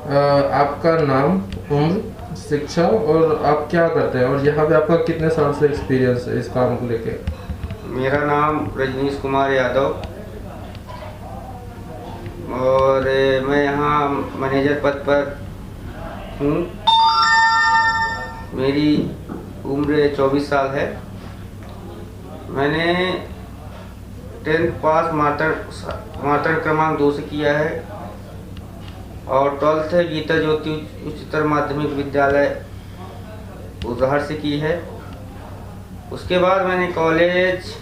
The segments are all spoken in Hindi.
आपका नाम, उम्र, शिक्षा और आप क्या करते हैं, और यहाँ पे आपका कितने साल से एक्सपीरियंस है इस काम को लेके? मेरा नाम रजनीश कुमार यादव और मैं यहाँ मैनेजर पद पर हूँ। मेरी उम्र 24 साल है। मैंने 10th पास मास्टर क्रमांक 2 से किया है और 12th गीता ज्योति उच्चतर माध्यमिक विद्यालय उजहर से की है। उसके बाद मैंने कॉलेज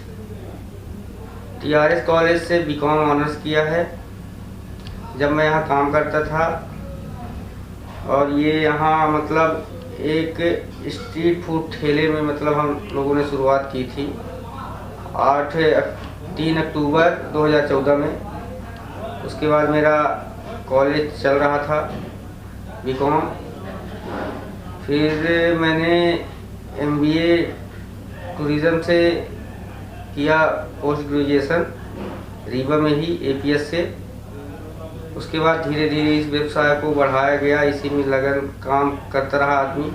TRS कॉलेज से बीकॉम ऑनर्स किया है जब मैं यहाँ काम करता था। और ये यहाँ मतलब एक स्ट्रीट फूड ठेले में मतलब हम लोगों ने शुरुआत की थी 3 अक्टूबर 2014 में। उसके बाद मेरा कॉलेज चल रहा था बीकॉम। फिर मैंने MBA टूरिज़्म से किया पोस्ट ग्रेजुएशन रीवा में ही APS से। उसके बाद धीरे धीरे इस व्यवसाय को बढ़ाया गया, इसी में लगन काम करता रहा आदमी।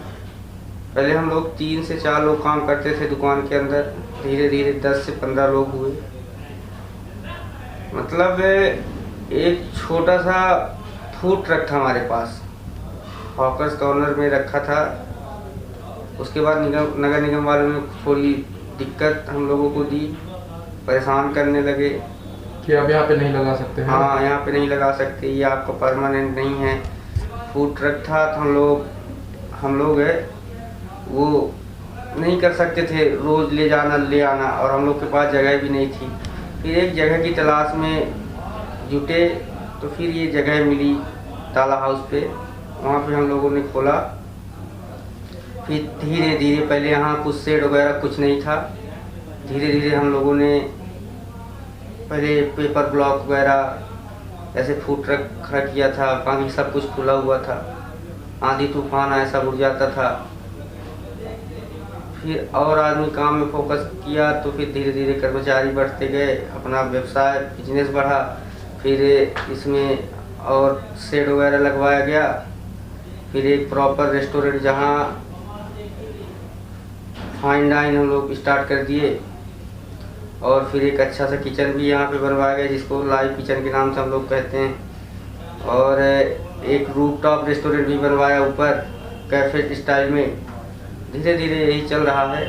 पहले हम लोग 3 से 4 लोग काम करते थे दुकान के अंदर, धीरे धीरे 10 से 15 लोग हुए। मतलब एक छोटा सा फूड ट्रक था हमारे पास, हॉकर्स कॉर्नर में रखा था। उसके बाद नगर निगम वालों ने थोड़ी दिक्कत हम लोगों को दी, परेशान करने लगे कि आप यहाँ पे नहीं लगा सकते हैं। हाँ, यहाँ पे नहीं लगा सकते, ये आपका परमानेंट नहीं है। फूड ट्रक था तो हम लोग वो नहीं कर सकते थे रोज़ ले जाना ले आना, और हम लोग के पास जगह भी नहीं थी। फिर एक जगह की तलाश में जुटे तो फिर ये जगह मिली ताला हाउस पे, वहाँ पे हम लोगों ने खोला। फिर धीरे धीरे पहले यहाँ कुछ शेड वगैरह कुछ नहीं था, धीरे धीरे हम लोगों ने पहले पेपर ब्लॉक वगैरह ऐसे फूड ट्रक खड़ा किया था। बाकी सब कुछ खुला हुआ था, आंधी तूफान ऐसा उड़ जाता था। फिर और आदमी काम में फोकस किया तो फिर धीरे धीरे कर्मचारी बढ़ते गए, अपना व्यवसाय बिजनेस बढ़ा। फिर इसमें और शेड वगैरह लगवाया गया। फिर एक प्रॉपर रेस्टोरेंट जहाँ फाइन डाइन हम लोग स्टार्ट कर दिए, और फिर एक अच्छा सा किचन भी यहाँ पे बनवाया गया जिसको लाइव किचन के नाम से हम लोग कहते हैं। और एक रूफ टॉप रेस्टोरेंट भी बनवाया ऊपर कैफे स्टाइल में। धीरे धीरे यही चल रहा है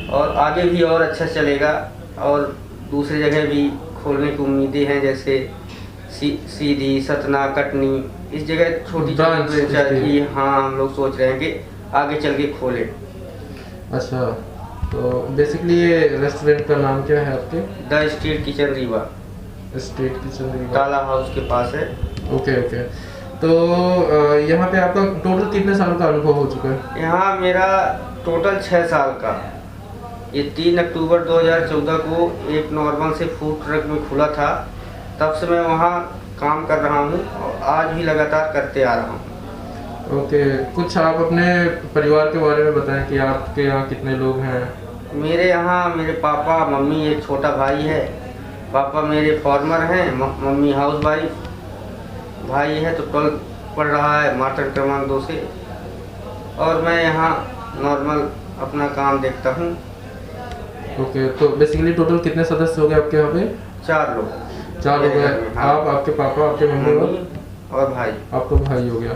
और आगे भी और अच्छा चलेगा, और दूसरी जगह भी खोलने की उम्मीदें हैं, जैसे सीधी, सतना, कटनी, इस जगह छोटी छोटी। हाँ, हम लोग सोच रहे हैं कि आगे चल के खोलें। अच्छा, तो बेसिकली ये रेस्टोरेंट का नाम क्या है आपके? The street kitchen Rewa, street kitchen Rewa, ताला हाउस के पास है। Okay okay. तो यहाँ पे आपका टोटल कितने साल का अनुभव हो चुका है? यहाँ मेरा टोटल 6 साल का। ये 3 अक्टूबर 2014 को एक नॉर्मल से फूड ट्रक में खुला था, तब से मैं वहाँ काम कर रहा हूँ और आज भी लगातार करते आ रहा हूँ। ओके, कुछ आप अपने परिवार के बारे में बताएं कि आपके यहाँ कितने लोग हैं? मेरे यहाँ मेरे पापा, मम्मी, एक छोटा भाई है। पापा मेरे फार्मर हैं, मम्मी हाउस वाइफ। भाई है तो 12th पढ़ रहा है मास्टर क्रमांक 2 से, और मैं यहाँ नॉर्मल अपना काम देखता हूँ। ओके, तो बेसिकली टोटल कितने सदस्य हो गए आपके यहाँ पे? 4 लोग। 4 लोग हैं। हाँ। आप, आपके पापा, आपके मम्मी और भाई। आपका भाई हो गया।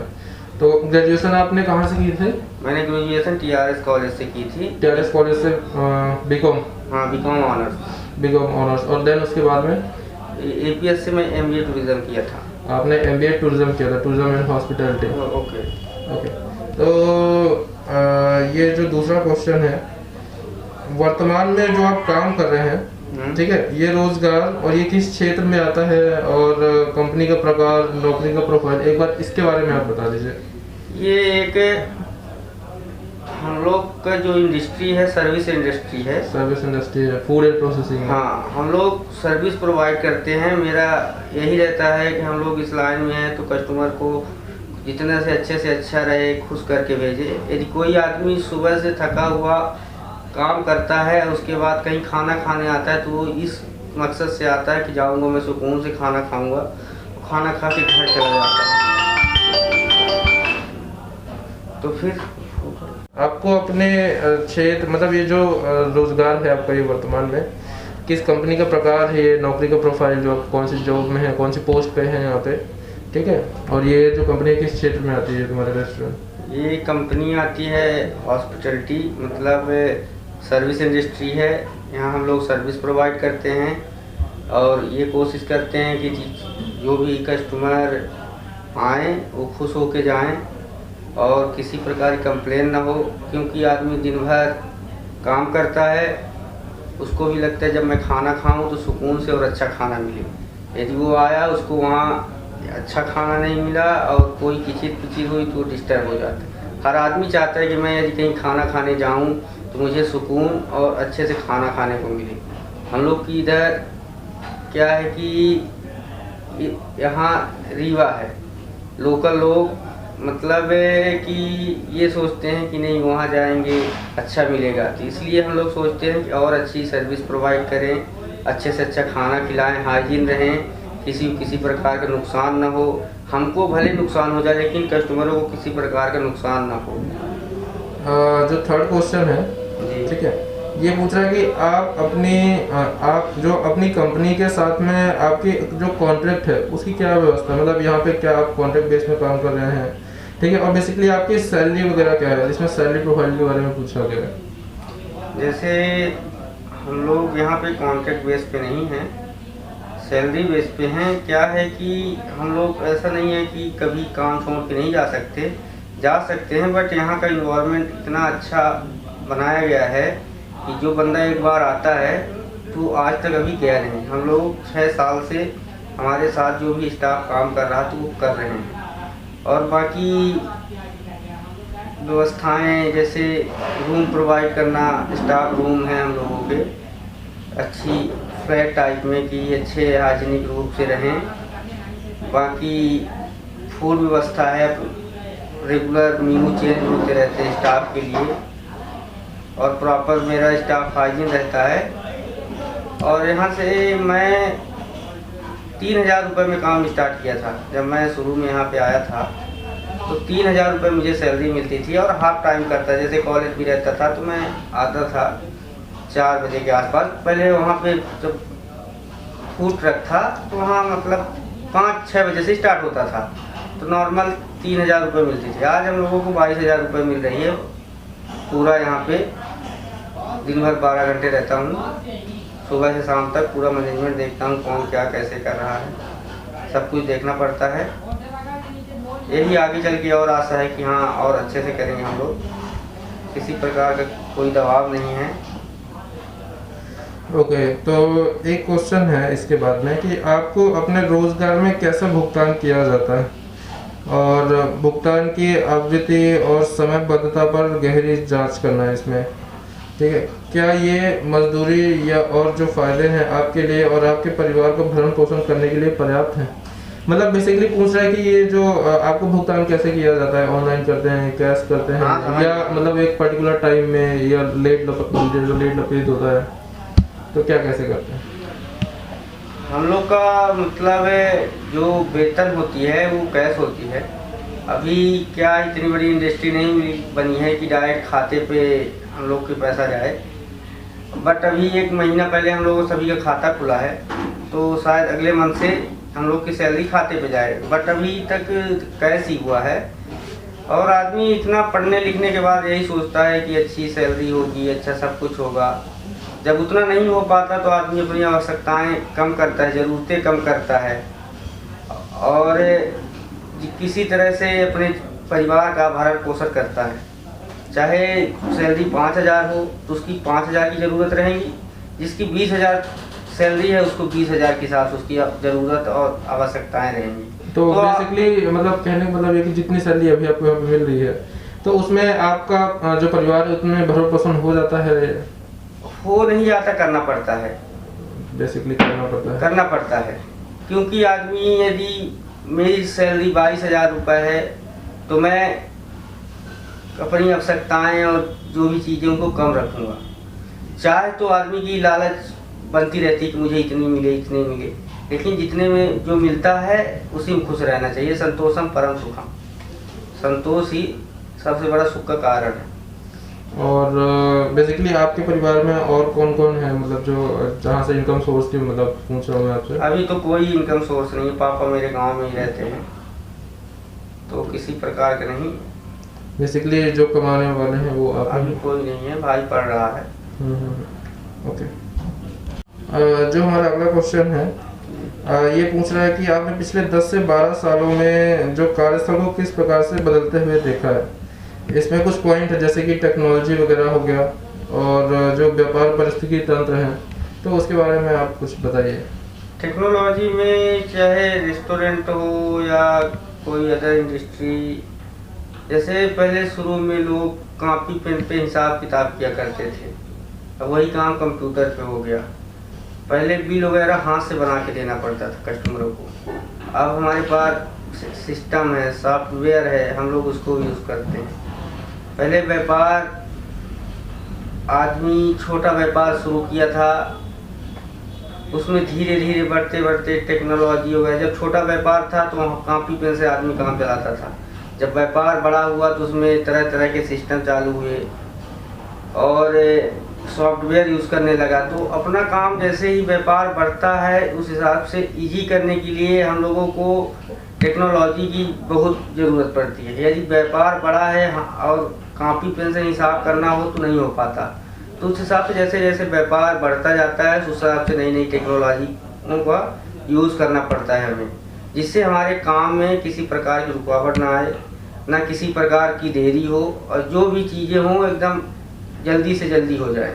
तो ग्रेजुएशन आपने कहाँ से की थी? मैंने ग्रेजुएशन TRS कॉलेज से की थी। TRS कॉलेज से बीकॉम? हाँ, बीकॉम ऑनर्स। बीकॉम ऑनर्स, और देन उसके बाद में APS से मैं MBA टूरिज्म किया था। आपने MBA टूरिज्म किया था, tourism and hospitality. Okay okay, तो ये जो दूसरा क्वेश्चन है, वर्तमान में जो आप काम कर रहे हैं, ठीक है, ये रोजगार और ये किस क्षेत्र में आता है, और कंपनी का प्रकार, नौकरी का प्रोफाइल, एक बार इसके बारे में आप बता दीजिए। ये एक हम लोग का जो इंडस्ट्री है, सर्विस इंडस्ट्री है। सर्विस इंडस्ट्री है, फूड एंड प्रोसेसिंग। हाँ, हम लोग सर्विस प्रोवाइड करते हैं। मेरा यही रहता है कि हम लोग इस लाइन में हैं तो कस्टमर को जितना से अच्छा रहे, खुश करके भेजे। यदि कोई आदमी सुबह से थका हुआ काम करता है, उसके बाद कहीं खाना खाने आता है, तो वो इस मकसद से आता है कि जाऊंगा मैं सुकून से खाना खाऊंगा, खाना खा के घर चला जाता है। तो फिर आपको अपने क्षेत्र मतलब ये जो रोजगार है आपका ये वर्तमान में किस कंपनी का प्रकार है, ये नौकरी का प्रोफाइल जो आप कौन सी जॉब में है, कौन सी पोस्ट पे है यहाँ पे, ठीक है, और ये जो कंपनी किस क्षेत्र में आती है तुम्हारे रेस्टोरेंट? ये कंपनी आती है हॉस्पिटलिटी, मतलब सर्विस इंडस्ट्री है। यहाँ हम लोग सर्विस प्रोवाइड करते हैं और ये कोशिश करते हैं कि जो भी कस्टमर आएँ वो खुश होके जाएं और किसी प्रकार की कंप्लेन ना हो, क्योंकि आदमी दिन भर काम करता है, उसको भी लगता है जब मैं खाना खाऊं तो सुकून से और अच्छा खाना मिले। यदि वो आया उसको वहाँ अच्छा खाना नहीं मिला और कोई किचिर पिचिर हुई तो डिस्टर्ब हो जाता है। हर आदमी चाहता है कि मैं यदि कहीं खाना खाने जाऊं तो मुझे सुकून और अच्छे से खाना खाने को मिले। हम लोग की इधर क्या है कि यहाँ रीवा है, लोकल लोग मतलब कि ये सोचते हैं कि नहीं वहाँ जाएंगे अच्छा मिलेगा, तो इसलिए हम लोग सोचते हैं कि और अच्छी सर्विस प्रोवाइड करें, अच्छे से अच्छा खाना खिलाएं, हाइजीन रहें, किसी प्रकार का नुकसान ना हो। हमको भले नुकसान हो जाए लेकिन कस्टमरों को किसी प्रकार का नुकसान ना हो। जो थर्ड क्वेश्चन है, ठीक है, ये पूछ रहा है कि आप जो अपनी कंपनी के साथ में आपकी जो कॉन्ट्रैक्ट है उसकी क्या व्यवस्था, मतलब यहाँ पे क्या आप कॉन्ट्रैक्ट बेस में काम कर रहे हैं, ठीक है, और बेसिकली आपकी सैलरी वगैरह क्या है, जिसमें सैलरी प्रोफाइल के बारे में पूछा गया है। जैसे हम लोग यहाँ पे कॉन्ट्रैक्ट बेस पे नहीं हैं, सैलरी बेस पे हैं। क्या है कि हम लोग ऐसा नहीं है कि कभी काम छोड़ के नहीं जा सकते हैं, बट यहाँ का इन्वायरमेंट इतना अच्छा बनाया गया है कि जो बंदा एक बार आता है तो आज तक अभी गया नहीं। हम लोग 6 साल से हमारे साथ जो भी स्टाफ काम कर रहा था वो कर रहे हैं। और बाकी व्यवस्थाएं जैसे रूम प्रोवाइड करना, स्टाफ रूम है हम लोगों के अच्छी फ्लैट टाइप में कि अच्छे हाइजीनिक रूप से रहें। बाकी फूड व्यवस्था है, रेगुलर मेनू चेंज होते रहते हैं स्टाफ के लिए और प्रॉपर मेरा स्टाफ हाइजीन रहता है। और यहाँ से मैं 3000 रुपये में काम स्टार्ट किया था। जब मैं शुरू में यहाँ पे आया था तो 3000 रुपये मुझे सैलरी मिलती थी और हाफ टाइम करता, जैसे कॉलेज भी रहता था तो मैं आता था 4 बजे के आसपास। पहले वहाँ पे जब फूड ट्रक था तो वहाँ मतलब 5-6 बजे से स्टार्ट होता था तो नॉर्मल 3000 रुपये मिलती थी। आज हम लोगों को 22,000 रुपये मिल रही है। पूरा यहाँ पे दिन भर 12 घंटे रहता हूँ, सुबह से शाम तक पूरा मैनेजमेंट देखता हूँ, कौन क्या कैसे कर रहा है, सब कुछ देखना पड़ता है। यही आगे चल के और आशा है कि हाँ और अच्छे से करेंगे हम लोग, किसी प्रकार का कोई दबाव नहीं है। ओके, तो एक क्वेश्चन है इसके बाद में कि आपको अपने रोजगार में कैसा भुगतान किया जाता है और भुगतान की आवृत्ति और समयबद्धता पर गहरी जांच करना है इसमें, ठीक है। क्या ये मजदूरी या और जो फायदे हैं आपके लिए और आपके परिवार को भरण पोषण करने के लिए पर्याप्त हैं? मतलब बेसिकली पूछ रहा है कि ये जो आपको भुगतान कैसे किया जाता है, ऑनलाइन करते हैं, कैश करते हैं, या मतलब एक पर्टिकुलर टाइम में या लेट लपेट होता है, तो क्या कैसे करते हैं? हम लोग का मतलब जो वेतन होती है वो कैश होती है। अभी क्या इतनी बड़ी इंडस्ट्री नहीं बनी है कि डायरेक्ट खाते पे हम लोग के पैसा जाए, बट अभी 1 महीना पहले हम लोगों सभी का खाता खुला है तो शायद अगले मंथ से हम लोग की सैलरी खाते पे जाए, बट अभी तक कैश ही हुआ है। और आदमी इतना पढ़ने लिखने के बाद यही सोचता है कि अच्छी सैलरी होगी, अच्छा सब कुछ होगा। जब उतना नहीं हो पाता तो आदमी अपनी आवश्यकताएं कम करता है, ज़रूरतें कम करता है और किसी तरह से अपने परिवार का भरण पोषण करता है। चाहे सैलरी 5000 हो तो उसकी 5000 की ज़रूरत रहेगी, जिसकी 20,000 सैलरी है उसको 20,000 के साथ उसकी ज़रूरत और आवश्यकताएं रहेंगी। तो बेसिकली मतलब कहने का मतलब ये कि जितनी सैलरी अभी आपको यहाँ पे मिल रही है तो उसमें आपका जो परिवार है उसमें भरण पोषण हो जाता है? हो नहीं जाता, करना पड़ता है, बेसिकली करना पड़ता है क्योंकि आदमी यदि मेरी सैलरी 22,000 रुपये है तो मैं अपनी आवश्यकताएं और जो भी चीज़ें उनको कम रखूँगा। चाहे तो आदमी की लालच बनती रहती है कि मुझे इतनी मिले, लेकिन जितने में जो मिलता है उसी में खुश रहना चाहिए। संतोषम परम सुखम, संतोष ही सबसे बड़ा सुख का कारण है। और बेसिकली आपके परिवार में और कौन कौन है, मतलब जो जहाँ से इनकम सोर्स की मतलब पूछ रहा हूँ मैं आपसे? अभी तो कोई इनकम सोर्स नहीं है, पापा मेरे गांव में ही रहते हैं, तो किसी प्रकार के नहीं। बेसिकली जो कमाने वाले हैं वो आप? अभी कोई नहीं है, भाई पढ़ रहा है। ओके। जो हमारा अगला क्वेश्चन है, ये पूछ रहा है कि आपने पिछले 10 से 12 सालों में जो कार्यस्थल को किस प्रकार से बदलते हुए देखा है? इसमें कुछ पॉइंट है जैसे कि टेक्नोलॉजी वगैरह हो गया और जो व्यापार परिस्थिति तंत्र है, तो उसके बारे में आप कुछ बताइए। टेक्नोलॉजी में चाहे रेस्टोरेंट हो या कोई अदर इंडस्ट्री, जैसे पहले शुरू में लोग कॉपी पेन पे हिसाब किताब किया करते थे, अब वही काम कंप्यूटर पे हो गया। पहले बिल वगैरह हाथ से बना के देना पड़ता था कस्टमरों को, अब हमारे पास सिस्टम है, सॉफ्टवेयर है, हम लोग उसको यूज़ करते हैं। पहले व्यापार, आदमी छोटा व्यापार शुरू किया था, उसमें धीरे धीरे बढ़ते बढ़ते टेक्नोलॉजी हो गया। जब छोटा व्यापार था तो वहाँ कॉपी पेन से आदमी काम चलाता था। जब व्यापार बड़ा हुआ तो उसमें तरह तरह के सिस्टम चालू हुए और सॉफ्टवेयर यूज़ करने लगा। तो अपना काम जैसे ही व्यापार बढ़ता है उस हिसाब से इजी करने के लिए हम लोगों को टेक्नोलॉजी की बहुत ज़रूरत पड़ती है। यदि व्यापार बड़ा है और कॉपी पेन से हिसाब करना हो तो नहीं हो पाता। तो उस हिसाब से जैसे जैसे व्यापार बढ़ता जाता है उस हिसाब से नई नई टेक्नोलॉजियों का यूज़ करना पड़ता है हमें, जिससे हमारे काम में किसी प्रकार की रुकावट ना आए, ना किसी प्रकार की देरी हो, और जो भी चीज़ें हों एकदम जल्दी से जल्दी हो जाए,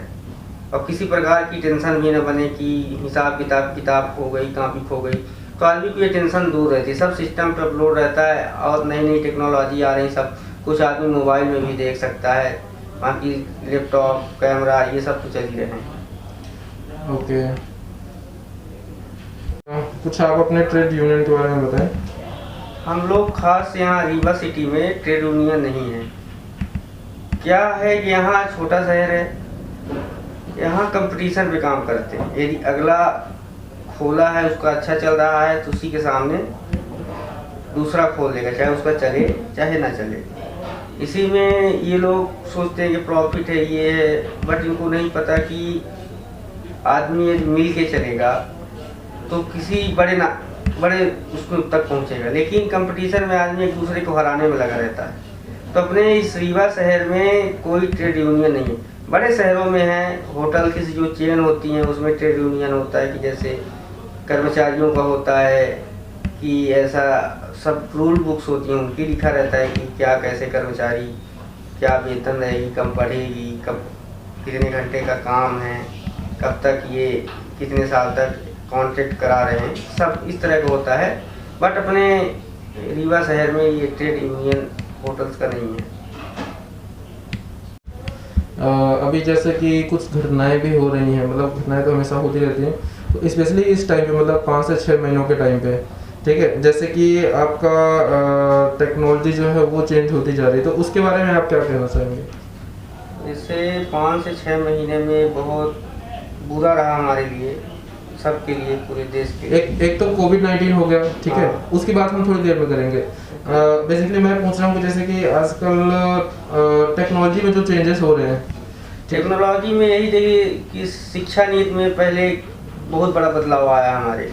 और किसी प्रकार की टेंशन भी न बने कि हिसाब किताब खो गई, कॉपी खो गई। तो आदमी को ये टेंशन दूर रहती है, सब सिस्टम पे अपलोड रहता है और नई नई टेक्नोलॉजी आ रही, सब कुछ आदमी मोबाइल में भी देख सकता है, बाकी लैपटॉप, कैमरा, ये सब तो चल ही रहे हैं। ओके। कुछ आप अपने ट्रेड यूनियन के बारे में बताएं। हम लोग खास यहाँ रीवा सिटी में ट्रेड यूनियन नहीं है। क्या है कि यहाँ छोटा शहर है, यहाँ कंपटीशन पे काम करते हैं। यदि अगला खोला है, उसका अच्छा चल रहा है, तो उसी के सामने दूसरा खोल देगा, चाहे उसका चले चाहे ना चले। इसी में ये लोग सोचते हैं कि प्रॉफिट है, ये है, बट इनको नहीं पता कि आदमी यदि मिल के चलेगा तो किसी बड़े उसमें तक पहुँचेगा। लेकिन कंपटीशन में आदमी एक दूसरे को हराने में लगा रहता है। तो अपने इस रीवा शहर में कोई ट्रेड यूनियन नहीं है। बड़े शहरों में है, होटल की जो चेन होती हैं उसमें ट्रेड यूनियन होता है कि जैसे कर्मचारियों का होता है कि ऐसा सब रूल बुक्स होती हैं, उनकी लिखा रहता है कि क्या कैसे कर्मचारी, क्या वेतन रहेगी, कब बढ़ेगी, कब कितने घंटे का काम है, कब तक ये कितने साल तक कॉन्ट्रैक्ट करा रहे हैं, सब इस तरह का होता है। बट अपने रीवा शहर में ये ट्रेड यूनियन होटल्स का नहीं है। अभी जैसे कि कुछ घटनाएं भी हो रही हैं, मतलब घटनाएं तो हमेशा होती रहती हैं, तो स्पेशली इस टाइम पे मतलब 5 से 6 महीनों के टाइम पे, ठीक है, जैसे कि आपका टेक्नोलॉजी जो है वो चेंज होती जा रही है, तो उसके बारे में आप क्या कहना चाहेंगे? जैसे 5 से 6 महीने में बहुत बुरा रहा हमारे लिए, सबके लिए, पूरे देश के। एक तो कोविड-19 हो गया, ठीक है, उसकी बात हम थोड़ी देर में करेंगे। बेसिकली मैं पूछ रहा हूँ जैसे कि आजकल टेक्नोलॉजी में जो चेंजेस हो रहे हैं, टेक्नोलॉजी में यही देखिए कि शिक्षा नीति में पहले बहुत बड़ा बदलाव आया हमारे,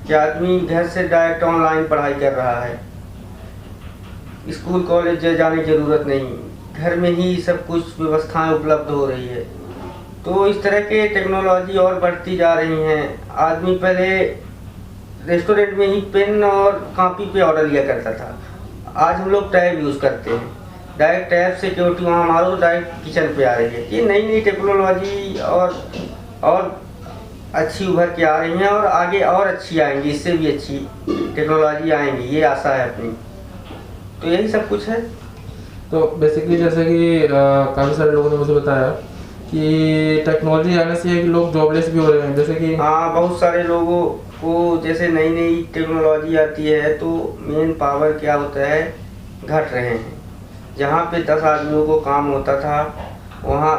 कि आदमी घर से डायरेक्ट ऑनलाइन पढ़ाई कर रहा है, स्कूल कॉलेज जाने की ज़रूरत नहीं, घर में ही सब कुछ व्यवस्थाएं उपलब्ध हो रही है। तो इस तरह के टेक्नोलॉजी और बढ़ती जा रही हैं। आदमी पहले रेस्टोरेंट में ही पेन और कॉपी पे ऑर्डर लिया करता था, आज हम लोग टैब यूज़ करते हैं, डायरेक्ट टैब से सिक्योरिटी वहाँ मारो डायरेक्ट किचन पे आ रही है। ये नई नई टेक्नोलॉजी और अच्छी उभर के आ रही हैं और आगे और अच्छी आएंगी, इससे भी अच्छी टेक्नोलॉजी आएंगी, ये आशा है अपनी। तो यही सब कुछ है। तो बेसिकली जैसे कि काफ़ी सारे लोगों ने मुझे बताया कि टेक्नोलॉजी आने से कि लोग जॉबलेस भी हो रहे हैं, जैसे कि हाँ, बहुत सारे लोगों को जैसे नई नई टेक्नोलॉजी आती है तो मेन पावर क्या होता है, घट रहे हैं। जहाँ पे 10 आदमियों को काम होता था वहाँ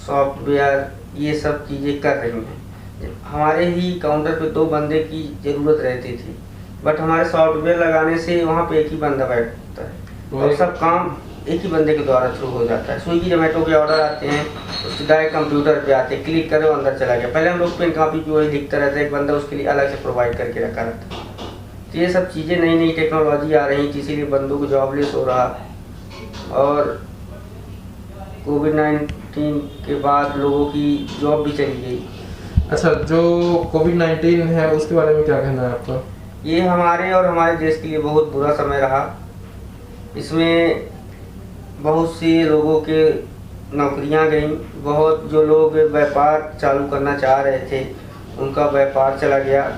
सॉफ्टवेयर ये सब चीज़ें कर रही हैं। हमारे ही काउंटर पे 2 बंदे की ज़रूरत रहती थी, बट हमारे सॉफ्टवेयर लगाने से वहाँ पे एक ही बंदा बैठता है और सब काम एक ही बंदे के द्वारा थ्रू हो जाता है। स्विगी जोमेटो के ऑर्डर आते हैं, उसके डायरेक्ट कंप्यूटर पे आते हैं, क्लिक करो अंदर चला गया। पहले हम लोग पेन कापी पे वही लिखता रहता है, एक बंदा उसके लिए अलग से प्रोवाइड करके रखा रहता है। तो ये सब चीज़ें नई नई टेक्नोलॉजी आ रही थी, इसीलिए बंदों को जॉबलेस हो रहा। और कोविड-19 के बाद लोगों की जॉब भी चली गई। अच्छा, जो कोविड-19 है उसके बारे में क्या कहना है आपका? ये हमारे और हमारे देश के लिए बहुत बुरा समय रहा। इसमें बहुत से लोगों के नौकरियां गईं, बहुत जो लोग व्यापार चालू करना चाह रहे थे उनका व्यापार चला गया।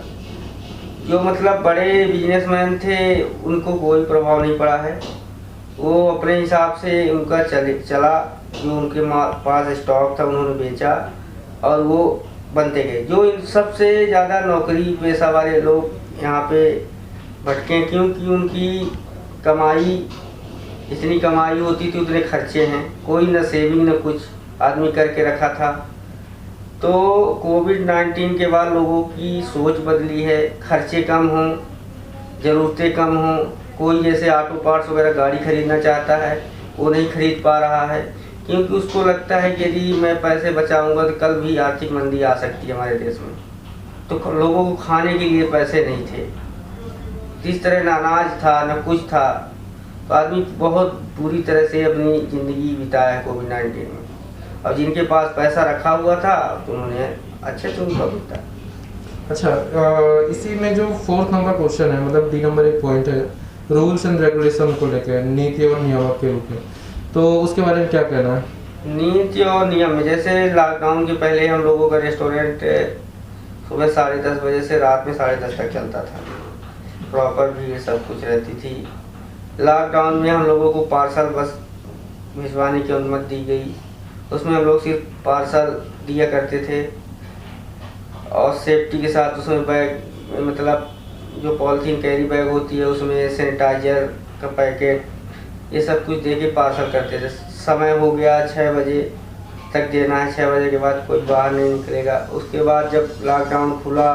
जो मतलब बड़े बिजनेसमैन थे उनको कोई प्रभाव नहीं पड़ा है, वो अपने हिसाब से उनका चला। जो उनके पास स्टॉक था उन्होंने बेचा और वो बनते गए। जो इन सबसे ज़्यादा नौकरी पेशा वाले लोग यहाँ पे भटके, क्योंकि उनकी कमाई इतनी कमाई होती थी उतने खर्चे हैं, कोई न सेविंग न कुछ आदमी करके रखा था। तो कोविड-19 के बाद लोगों की सोच बदली है, खर्चे कम हों, ज़रूरतें कम हों। कोई जैसे ऑटो पार्ट्स वगैरह गाड़ी खरीदना चाहता है वो नहीं खरीद पा रहा है, क्योंकि उसको लगता है कि यदि मैं पैसे बचाऊंगा तो कल भी आर्थिक मंदी आ सकती है हमारे देश में। तो लोगों को खाने के लिए पैसे नहीं थे, जिस तरह न अनाज था न कुछ था। तो आदमी बहुत बुरी तरह से अपनी ज़िंदगी बिताया है कोविड-19 में। और जिनके पास पैसा रखा हुआ था तो उन्होंने अच्छे से उनका बिता। अच्छा, इसी में जो 4th नंबर क्वेश्चन है, मतलब डी नंबर एक पॉइंट है रूल्स एंड रेगुलेशन को लेकर, नीति और नियामक के रूप में, तो उसके बारे में क्या कहना है? नीति और नियम में जैसे लॉकडाउन के पहले हम लोगों का रेस्टोरेंट सुबह 10:30 बजे से रात में 10:30 तक चलता था, प्रॉपर भी सब कुछ रहती थी। लॉकडाउन में हम लोगों को पार्सल बस भिजवाने की अनुमति दी गई, उसमें हम लोग सिर्फ पार्सल दिया करते थे और सेफ्टी के साथ उसमें बैग, मतलब जो पॉलीथीन कैरी बैग होती है उसमें सैनिटाइजर का पैकेट, ये सब कुछ दे के पार्सल करते थे। समय हो गया 6 बजे तक देना है, 6 बजे के बाद कोई बाहर नहीं निकलेगा। उसके बाद जब लॉकडाउन खुला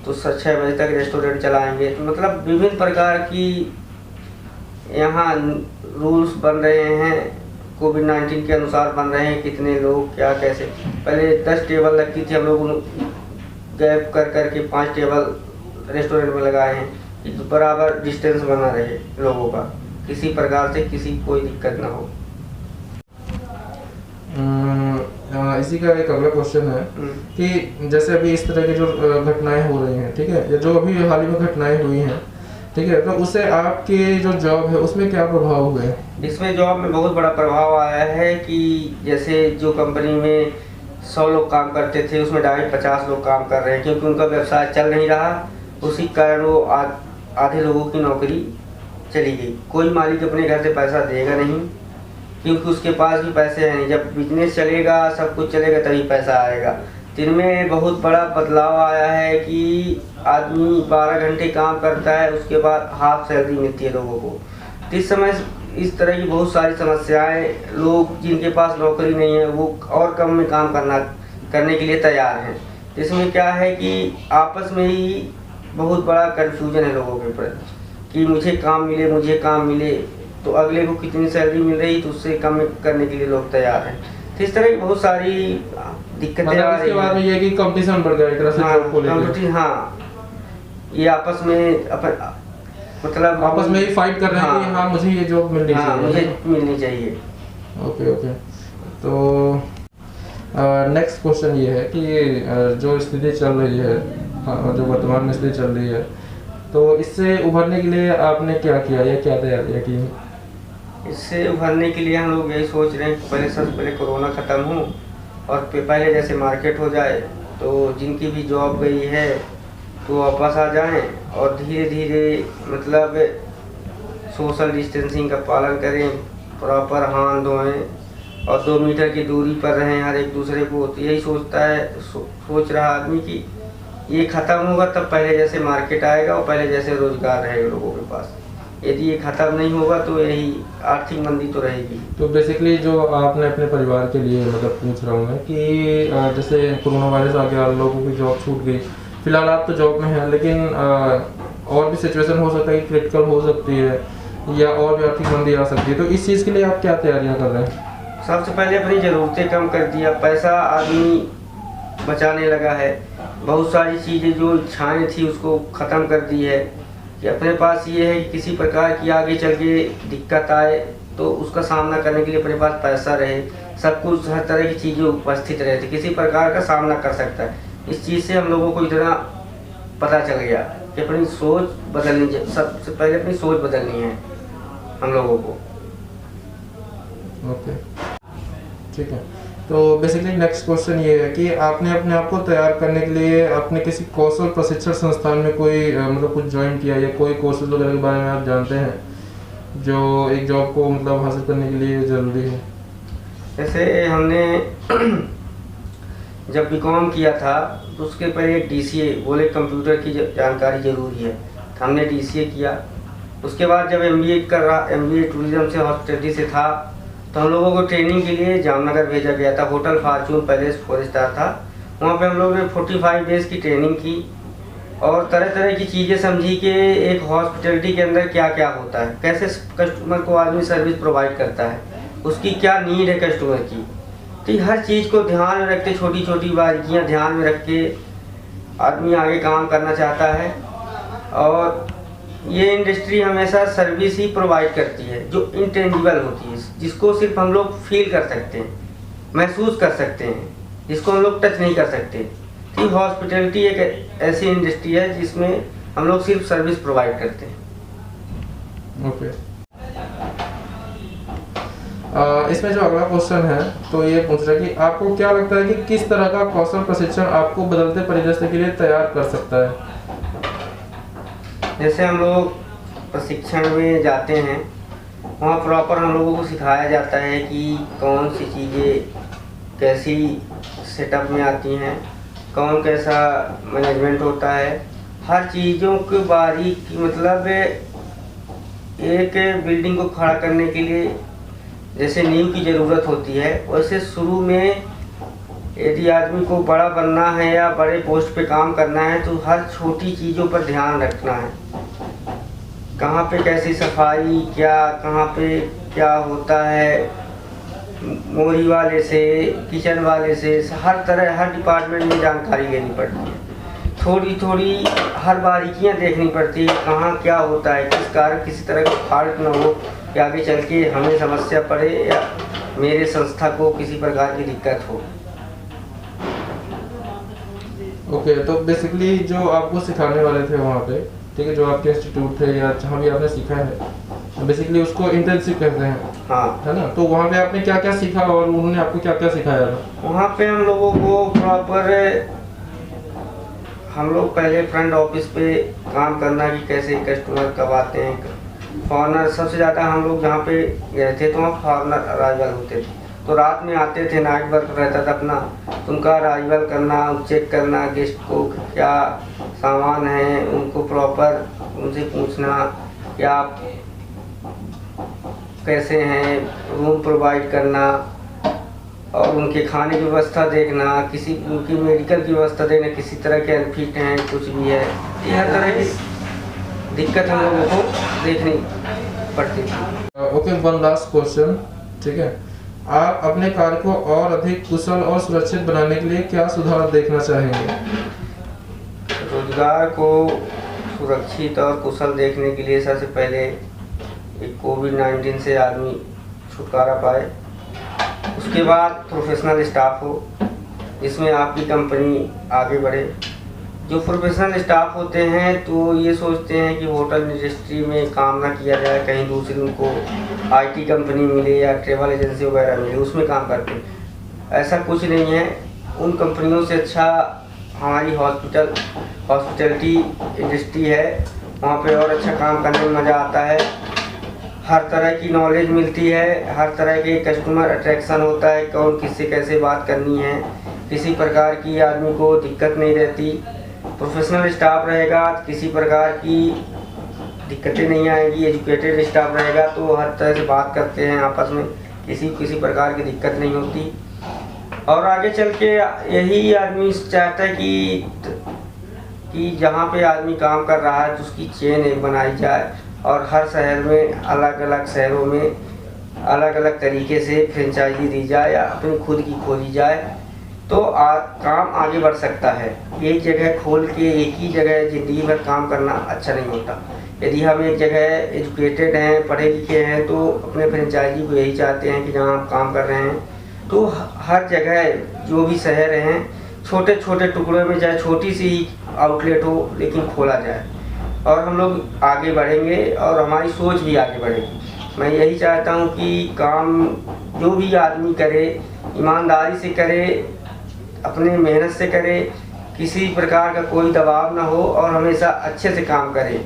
तो 6 बजे तक रेस्टोरेंट चलाएंगे। तो मतलब विभिन्न प्रकार की यहाँ रूल्स बन रहे हैं, कोविड-19 के अनुसार बन रहे हैं, कितने लोग क्या कैसे। पहले 10 टेबल लगती थी, हम लोग गैप कर करके 5 टेबल रेस्टोरेंट में लगाए हैं कि बराबर डिस्टेंस बना रहे लोगों का, किसी प्रकार से किसी कोई दिक्कत ना हो। इसी का एक अगला क्वेश्चन है कि जैसे अभी इस तरह की जो घटनाएं हो रही हैं, ठीक है, या जो अभी हाल ही में घटनाएं हुई हैं, ठीक है, तो उससे आपके जो जॉब है उसमें क्या प्रभाव हुए हैं? इसमें जॉब में बहुत बड़ा प्रभाव आया है कि जैसे जो कंपनी में 100 लोग काम करते थे उसमें डायरेक्ट 50 लोग काम कर रहे हैं, क्योंकि उनका व्यवसाय चल नहीं रहा। उसी कारण वो आधे लोगों की नौकरी चली गई। कोई मालिक अपने घर से पैसा देगा नहीं, क्योंकि उसके पास भी पैसे हैं नहीं। जब बिजनेस चलेगा, सब कुछ चलेगा, तभी पैसा आएगा। तो इनमें बहुत बड़ा बदलाव आया है कि आदमी 12 घंटे काम करता है, उसके बाद हाफ सैलरी मिलती है लोगों को। इस समय इस तरह की बहुत सारी समस्याएं, लोग जिनके पास नौकरी नहीं है वो और कम में काम करने के लिए तैयार हैं। इसमें क्या है कि आपस में ही बहुत बड़ा कन्फ्यूजन है लोगों के ऊपर कि मुझे काम मिले, तो अगले को कितनी सैलरी मिल रही तो उससे कम करने के लिए लोग तैयार हैं। तो इस तरह की बहुत सारी दिक्कतें आ रही इसके बाद में ये कि कंपटीशन बढ़ गया एक तरह से जॉब को लेकर। हाँ, ये आपस में मतलब आपस में ही फाइट कर रहे हैं कि हाँ मुझे ये जॉब मिलनी चाहिए, मुझे मिलनी चाहिए। ओके। तो नेक्स्ट क्वेश्चन ये है कि जो स्थिति चल रही है, जो वर्तमान में स्थिति चल रही है, तो इससे उभरने के लिए आपने क्या किया या क्या तैयारियाँ की? इससे उभरने के लिए हम लोग यही सोच रहे हैं कि सबसे पहले कोरोना ख़त्म हो और पहले जैसे मार्केट हो जाए, तो जिनकी भी जॉब गई है तो वापस आ जाएं और धीरे धीरे मतलब सोशल डिस्टेंसिंग का पालन करें, प्रॉपर हाथ धोएं और 2 मीटर की दूरी पर रहें हर एक दूसरे को। तो यही सोच रहा आदमी कि ये ख़त्म होगा तब पहले जैसे मार्केट आएगा और पहले जैसे रोज़गार रहेगा लोगों के पास। यदि ये ख़त्म नहीं होगा तो यही आर्थिक मंदी तो रहेगी। तो बेसिकली जो आपने अपने परिवार के लिए मतलब पूछ रहा हूँ मैं कि जैसे कोरोना वायरस आ गया, लोगों की जॉब छूट गई, फिलहाल आप तो जॉब में हैं, लेकिन और भी सिचुएशन हो सकता है कि क्रिटिकल हो सकती है या और भी आर्थिक मंदी आ सकती है, तो इस चीज़ के लिए आप क्या तैयारियां कर रहे हैं? सबसे पहले अपनी ज़रूरतें कम कर दिया, पैसा आदमी बचाने लगा है, बहुत सारी चीज़ें जो इच्छाएँ थी उसको ख़त्म कर दी है कि अपने पास ये है कि किसी प्रकार की आगे चल के दिक्कत आए तो उसका सामना करने के लिए अपने पास पैसा रहे, सब कुछ हर तरह की चीज़ें उपस्थित रहे थे, किसी प्रकार का सामना कर सकता है। इस चीज़ से हम लोगों को इतना पता चल गया कि अपनी सोच बदलनी, सबसे पहले अपनी सोच बदलनी है हम लोगों को। ओके, ठीक है। तो बेसिकली नेक्स्ट क्वेश्चन ये है कि आपने अपने आप को तैयार करने के लिए अपने किसी कौशल प्रशिक्षण संस्थान में कोई मतलब कुछ ज्वाइन किया या कोई कोर्सेज वगैरह के बारे में आप जानते हैं जो एक जॉब को मतलब हासिल करने के लिए ज़रूरी है? जैसे हमने जब बीकॉम किया था तो उसके पहले एक DCA बोले कंप्यूटर की जानकारी ज़रूरी है, तो हमने DCA किया। उसके बाद जब MBA कर रहा, MBA टूरिज्म से हॉस्पिटलिटी से था, तो हम लोगों को ट्रेनिंग के लिए जामनगर भेजा गया था। होटल फॉर्चून पैलेस 4 स्टार था, वहाँ पे हम लोगों ने 45 डेज़ की ट्रेनिंग की और तरह तरह की चीज़ें समझी कि एक हॉस्पिटलिटी के अंदर क्या क्या होता है, कैसे कस्टमर को आदमी सर्विस प्रोवाइड करता है, उसकी क्या नीड है कस्टमर की। तो हर चीज़ को ध्यान में रखते, छोटी छोटी बारीकियाँ ध्यान में रख के आदमी आगे काम करना चाहता है। और ये इंडस्ट्री हमेशा सर्विस ही प्रोवाइड करती है जो इंटेंजिबल होती है, जिसको सिर्फ हम लोग फील कर सकते हैं, महसूस कर सकते हैं, जिसको हम लोग टच नहीं कर सकते। तो हॉस्पिटलिटी एक ऐसी इंडस्ट्री है जिसमें हम लोग सिर्फ सर्विस प्रोवाइड करते हैं। ओके। इसमें जो अगला क्वेश्चन है तो ये पूछ रहा है कि आपको क्या लगता है कि किस तरह का कौशल प्रशिक्षण आपको बदलते परिदृश्य के लिए तैयार कर सकता है? जैसे हम लोग प्रशिक्षण में जाते हैं, वहाँ प्रॉपर हम लोगों को सिखाया जाता है कि कौन सी चीज़ें कैसी सेटअप में आती हैं, कौन कैसा मैनेजमेंट होता है, हर चीज़ों के बारीक मतलब एक बिल्डिंग को खड़ा करने के लिए जैसे नींव की ज़रूरत होती है, वैसे शुरू में यदि आदमी को बड़ा बनना है या बड़े पोस्ट पे काम करना है तो हर छोटी चीज़ों पर ध्यान रखना है। कहाँ पे कैसी सफाई, क्या कहाँ पे क्या होता है, मोरी वाले से किचन वाले से हर तरह हर डिपार्टमेंट में जानकारी लेनी पड़ती है, थोड़ी थोड़ी हर बारीकियाँ देखनी पड़ती है, कहाँ क्या होता है, किस कारण किसी तरह का फॉल्ट न हो कि आगे चल के हमें समस्या पड़े या मेरे संस्था को किसी प्रकार की दिक्कत हो। ओके, तो बेसिकली जो आपको सिखाने वाले थे वहाँ पे, ठीक है, जो आपके इंस्टीट्यूट थे या जहाँ भी आपने सीखा है, बेसिकली उसको इंटर्नशिप कहते हैं, हाँ, है ना? तो वहाँ पे आपने क्या क्या सीखा और उन्होंने आपको क्या क्या सिखाया था? वहाँ पे हम लोगों को प्रॉपर हम लोग पहले फ्रंट ऑफिस पे काम करना कि कैसे कस्टमर कब आते हैं, फॉरनर सबसे ज़्यादा हम लोग जहाँ पे गए थे तो वहाँ फॉरनर अराइवल होते थे, तो रात में आते थे, नाइट वर्क रहता था अपना, तो उनका अराइवल करना, चेक करना गेस्ट को क्या सामान है, उनको प्रॉपर उनसे पूछना कि आप कैसे हैं, रूम प्रोवाइड करना और उनके खाने की व्यवस्था देखना, किसी उनकी मेडिकल की व्यवस्था देखना, किसी तरह के अनफिट हैं कुछ भी है, ये हर तरह की दिक्कत हम लोगों को देखनी पड़ती थी। ओके, वन लास्ट क्वेश्चन, ठीक है, आप अपने कार्य को और अधिक कुशल और सुरक्षित बनाने के लिए क्या सुधार देखना चाहेंगे? रोजगार को सुरक्षित और कुशल देखने के लिए सबसे पहले कोविड-19 से आदमी छुटकारा पाए, उसके बाद प्रोफेशनल स्टाफ हो जिसमें आपकी कंपनी आगे बढ़े। जो प्रोफेशनल स्टाफ होते हैं तो ये सोचते हैं कि होटल इंडस्ट्री में काम ना किया जाए, कहीं दूसरी उनको IT कंपनी मिले या ट्रेवल एजेंसी वगैरह मिले, उसमें काम करते हैं। ऐसा कुछ नहीं है, उन कंपनियों से अच्छा हमारी हॉस्पिटलिटी इंडस्ट्री है, वहाँ पे और अच्छा काम करने में मज़ा आता है, हर तरह की नॉलेज मिलती है, हर तरह के कस्टमर अट्रैक्शन होता है, कौन किससे कैसे बात करनी है, किसी प्रकार की आदमी को दिक्कत नहीं रहती। प्रोफेशनल स्टाफ रहेगा, किसी प्रकार की दिक्कतें नहीं आएगी। एजुकेटेड स्टाफ रहेगा तो हर तरह से बात करते हैं आपस में, किसी प्रकार की दिक्कत नहीं होती। और आगे चल के यही आदमी चाहता है कि जहाँ पे आदमी काम कर रहा है तो उसकी चेन एक बनाई जाए और हर शहर में, अलग अलग शहरों में अलग अलग तरीके से फ्रेंचाइजी दी जाए या अपनी खुद की खोली जाए तो काम आगे बढ़ सकता है। एक जगह खोल के एक ही जगह ज़िंदगी भर काम करना अच्छा नहीं होता। यदि हम एक जगह एजुकेटेड हैं, पढ़े लिखे हैं, तो अपने फ्रेंचाइजी को यही चाहते हैं कि जहाँ आप काम कर रहे हैं तो हर जगह जो भी शहर हैं छोटे छोटे टुकड़ों में, चाहे छोटी सी ही आउटलेट हो, लेकिन खोला जाए और हम लोग आगे बढ़ेंगे और हमारी सोच भी आगे बढ़ेगी। मैं यही चाहता हूँ कि काम जो भी आदमी करे ईमानदारी से करे, अपने मेहनत से करे, किसी प्रकार का कोई दबाव ना हो और हमेशा अच्छे से काम करे।